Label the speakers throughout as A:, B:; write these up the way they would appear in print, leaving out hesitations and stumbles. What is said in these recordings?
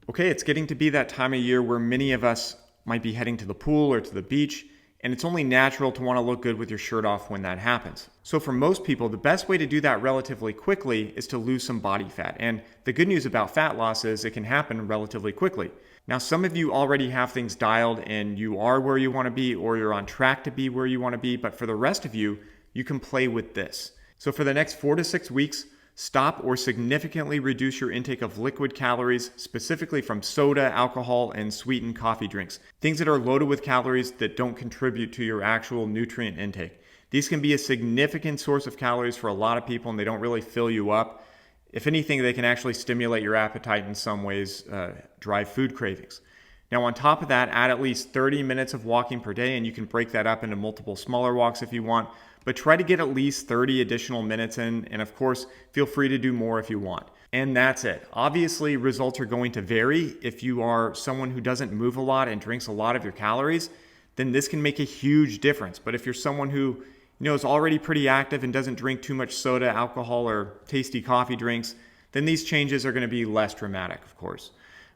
A: Okay, it's getting to be that time of year where many of us might be heading to the pool or to the beach, and it's only natural to want to look good with your shirt off when that happens. So for most people, the best way to do that relatively quickly is to lose some body fat. And the good news about fat loss is it can happen relatively quickly. Now, some of you already have things dialed and you are where you want to be, or you're on track to be where you want to be. But for the rest of you, you can play with this. So for the next 4 to 6 weeks, stop or significantly reduce your intake of liquid calories, specifically from soda, alcohol, and sweetened coffee drinks. Things that are loaded with calories that don't contribute to your actual nutrient intake. These can be a significant source of calories for a lot of people, and they don't really fill you up. If anything, they can actually stimulate your appetite in some ways, drive food cravings. Now, on top of that, add at least 30 minutes of walking per day, and you can break that up into multiple smaller walks if you want, but try to get at least 30 additional minutes in, and of course, feel free to do more if you want. And that's it. Obviously, results are going to vary. If you are someone who doesn't move a lot and drinks a lot of your calories, then this can make a huge difference. But if you're someone who is already pretty active and doesn't drink too much soda, alcohol, or tasty coffee drinks, then these changes are going to be less dramatic, of course.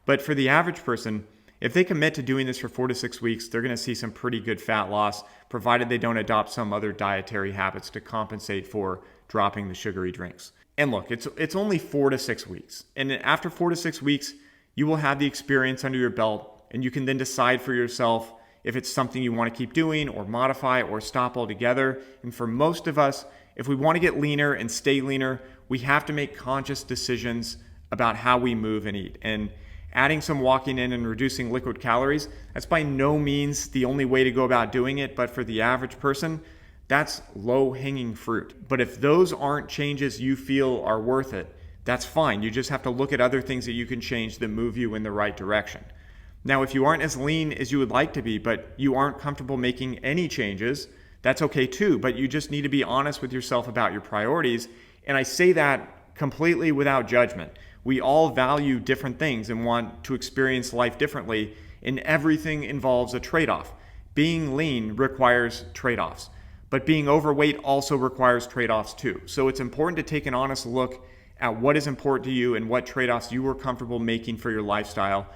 A: But for the average person, if they commit to doing this for 4 to 6 weeks, they're going to see some pretty good fat loss, provided they don't adopt some other dietary habits to compensate for dropping the sugary drinks. And look, it's only 4 to 6 weeks. And after 4 to 6 weeks, you will have the experience under your belt, and you can then decide for yourself if it's something you want to keep doing or modify or stop altogether. And for most of us, if we want to get leaner and stay leaner, we have to make conscious decisions about how we move and eat. And adding some walking in and reducing liquid calories, that's by no means the only way to go about doing it, but for the average person, that's low-hanging fruit. But if those aren't changes you feel are worth it, that's fine. You just have to look at other things that you can change that move you in the right direction. Now, if you aren't as lean as you would like to be, but you aren't comfortable making any changes, that's okay too, but you just need to be honest with yourself about your priorities. And I say that completely without judgment. We all value different things and want to experience life differently, and everything involves a trade-off. Being lean requires trade-offs, but being overweight also requires trade-offs too. So it's important to take an honest look at what is important to you and what trade-offs you are comfortable making for your lifestyle.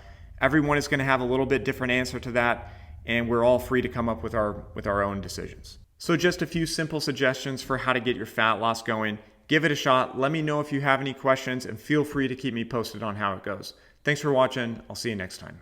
A: Everyone is going to have a little bit different answer to that, and we're all free to come up with our own decisions. So just a few simple suggestions for how to get your fat loss going. Give it a shot. Let me know if you have any questions, and feel free to keep me posted on how it goes. Thanks for watching. I'll see you next time.